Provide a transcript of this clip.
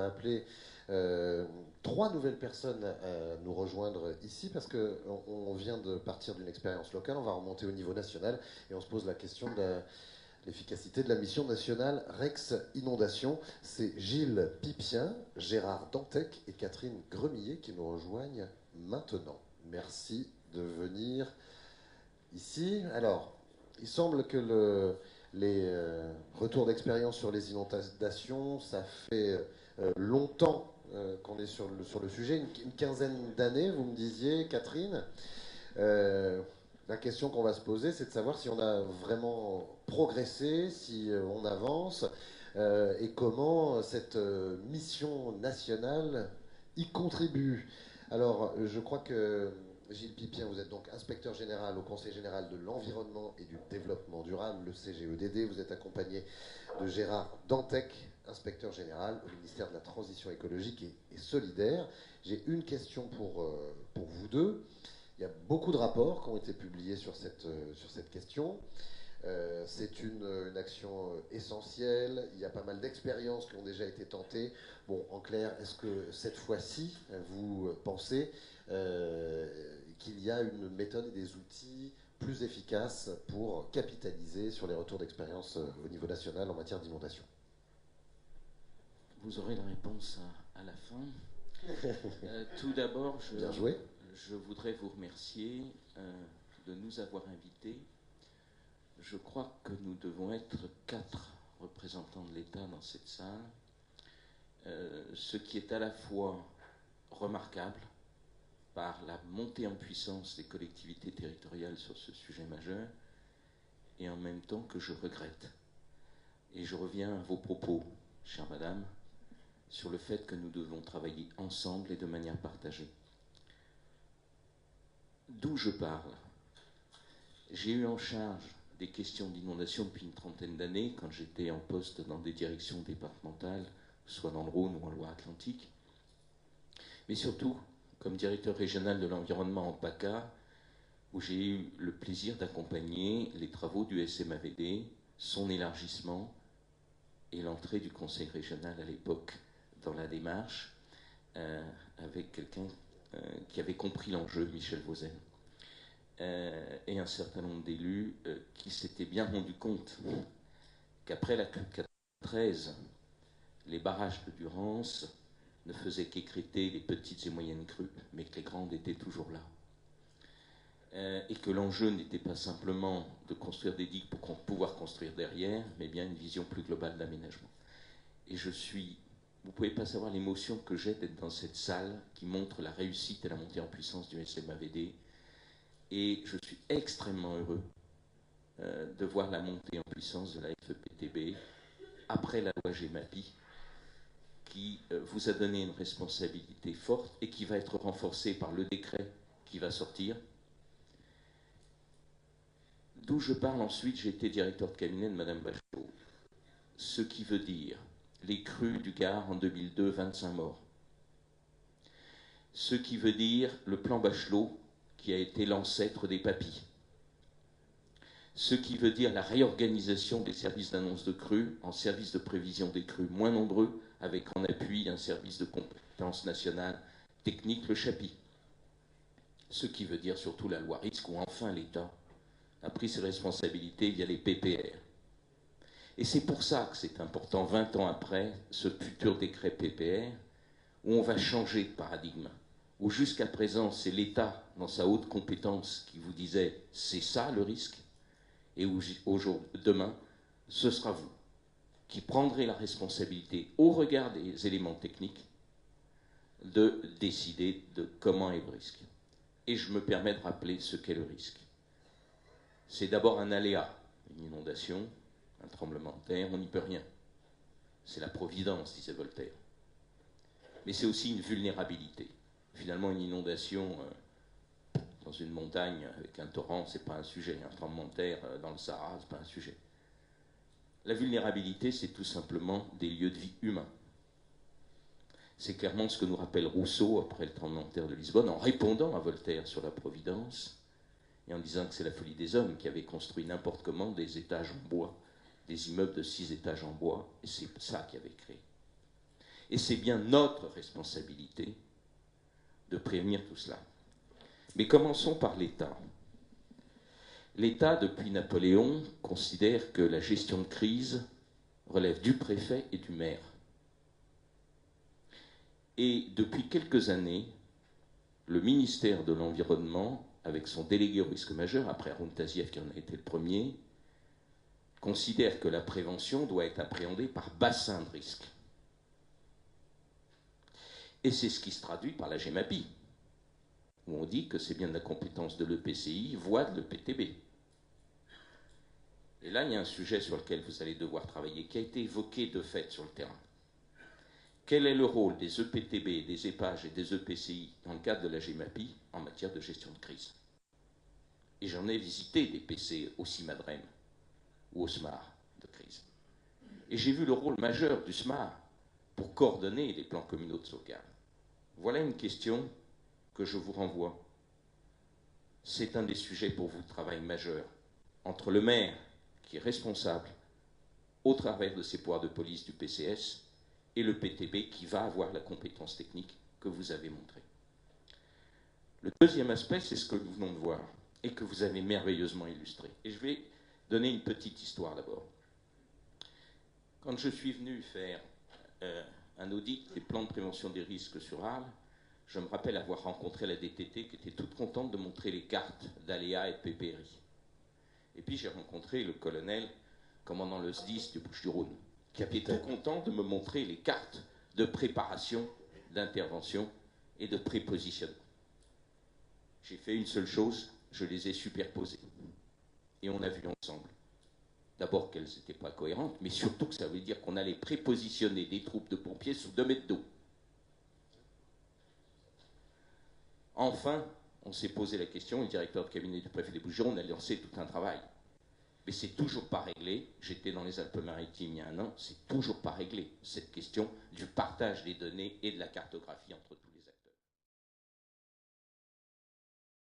va appeler trois nouvelles personnes à nous rejoindre ici parce qu'on vient de partir d'une expérience locale, on va remonter au niveau national et on se pose la question de l'efficacité de la mission nationale Rex Inondation. C'est Gilles Pipien, Gérard Dantec et Catherine Gremillet qui nous rejoignent maintenant. Merci de venir ici. Alors, il semble que les retours d'expérience sur les inondations, ça fait longtemps qu'on est sur le sujet, une quinzaine d'années, vous me disiez, Catherine. La question qu'on va se poser, c'est de savoir si on a vraiment progressé, si on avance, et comment cette mission nationale y contribue. Alors, je crois que Gilles Pipien, vous êtes donc inspecteur général au Conseil général de l'environnement et du développement durable, le CGEDD. Vous êtes accompagné de Gérard Dantec, inspecteur général au ministère de la Transition écologique et solidaire. J'ai une question pour vous deux. Il y a beaucoup de rapports qui ont été publiés sur cette question. C'est une action essentielle. Il y a pas mal d'expériences qui ont déjà été tentées. Bon, en clair, est-ce que cette fois-ci, vous pensez qu'il y a une méthode et des outils plus efficaces pour capitaliser sur les retours d'expérience au niveau national en matière d'inondation? Vous aurez la réponse à la fin. Tout d'abord, je voudrais vous remercier de nous avoir invités. Je crois que nous devons être 4 représentants de l'État dans cette salle, ce qui est à la fois remarquable par la montée en puissance des collectivités territoriales sur ce sujet majeur, et en même temps que je regrette. Et je reviens à vos propos, chère madame, sur le fait que nous devons travailler ensemble et de manière partagée. D'où je parle? J'ai eu en charge des questions d'inondation depuis une trentaine d'années, quand j'étais en poste dans des directions départementales, soit dans le Rhône ou en Loire-Atlantique. Mais surtout, comme directeur régional de l'environnement en PACA, où j'ai eu le plaisir d'accompagner les travaux du SMAVD, son élargissement et l'entrée du conseil régional à l'époque dans la démarche, avec quelqu'un qui avait compris l'enjeu, Michel Vauzen. Et un certain nombre d'élus qui s'étaient bien rendu compte qu'après la crue 13, les barrages de Durance ne faisaient qu'écréter les petites et moyennes crues, mais que les grandes étaient toujours là. Et que l'enjeu n'était pas simplement de construire des digues pour pouvoir construire derrière, mais bien une vision plus globale d'aménagement. Et vous ne pouvez pas savoir l'émotion que j'ai d'être dans cette salle qui montre la réussite et la montée en puissance du SMAVD. Et je suis extrêmement heureux de voir la montée en puissance de la FEPTB après la loi GEMAPI, qui vous a donné une responsabilité forte et qui va être renforcée par le décret qui va sortir. D'où je parle ensuite, j'ai été directeur de cabinet de Madame Bachelot. Ce qui veut dire les crues du Gard en 2002, 25 morts. Ce qui veut dire le plan Bachelot, qui a été l'ancêtre des papilles. Ce qui veut dire la réorganisation des services d'annonce de crues en services de prévision des crues moins nombreux, avec en appui un service de compétence nationale technique, le CHAPI. Ce qui veut dire surtout la loi risque, où enfin l'État a pris ses responsabilités via les PPR. Et c'est pour ça que c'est important, 20 ans après, ce futur décret PPR, où on va changer de paradigme, où jusqu'à présent, c'est l'État, dans sa haute compétence, qui vous disait « c'est ça le risque », et où demain, ce sera vous qui prendrez la responsabilité, au regard des éléments techniques, de décider de comment est le risque. Et je me permets de rappeler ce qu'est le risque. C'est d'abord un aléa, une inondation, un tremblement de terre, on n'y peut rien. C'est la providence, disait Voltaire. Mais c'est aussi une vulnérabilité. Finalement, une inondation dans une montagne avec un torrent, c'est pas un sujet. Un tremblement de terre dans le Sahara, c'est pas un sujet. La vulnérabilité, c'est tout simplement des lieux de vie humains. C'est clairement ce que nous rappelle Rousseau après le tremblement de terre de Lisbonne, en répondant à Voltaire sur la providence, et en disant que c'est la folie des hommes qui avaient construit n'importe comment des étages en bois, des immeubles de 6 étages en bois, et c'est ça qui avait créé. Et c'est bien notre responsabilité de prévenir tout cela. Mais commençons par l'État. L'État, depuis Napoléon, considère que la gestion de crise relève du préfet et du maire. Et depuis quelques années, le ministère de l'Environnement, avec son délégué au risque majeur, après Haroun Tazieff qui en a été le premier, considère que la prévention doit être appréhendée par bassin de risque. Et c'est ce qui se traduit par la GEMAPI, où on dit que c'est bien de la compétence de l'EPCI, voire de l'EPTB. Et là, il y a un sujet sur lequel vous allez devoir travailler, qui a été évoqué de fait sur le terrain. Quel est le rôle des EPTB, des EPAGE et des EPCI dans le cadre de la GEMAPI en matière de gestion de crise? Et j'en ai visité des PC au CIMADREM ou au SMAR de crise. Et j'ai vu le rôle majeur du SMAR pour coordonner les plans communaux de sauvegarde. Voilà une question que je vous renvoie. C'est un des sujets pour vous de travail majeur entre le maire, qui est responsable au travers de ses pouvoirs de police du PCS, et le PTB qui va avoir la compétence technique que vous avez montrée. Le deuxième aspect, c'est ce que nous venons de voir et que vous avez merveilleusement illustré. Et je vais donner une petite histoire d'abord. Quand je suis venu faire un audit des plans de prévention des risques sur Arles, je me rappelle avoir rencontré la DTT qui était toute contente de montrer les cartes d'aléas et de PPRI. Et puis j'ai rencontré le colonel, commandant le SDIS du Bouches-du-Rhône, qui était tout content de me montrer les cartes de préparation, d'intervention et de prépositionnement. J'ai fait une seule chose, je les ai superposées. Et on a vu ensemble, d'abord qu'elles n'étaient pas cohérentes, mais surtout que ça veut dire qu'on allait prépositionner des troupes de pompiers sous 2 mètres d'eau. Enfin, on s'est posé la question, le directeur de cabinet du préfet des Bouches-du-Rhône a lancé tout un travail. Mais c'est toujours pas réglé. J'étais dans les Alpes-Maritimes il y a un an, c'est toujours pas réglé, cette question du partage des données et de la cartographie entre tous.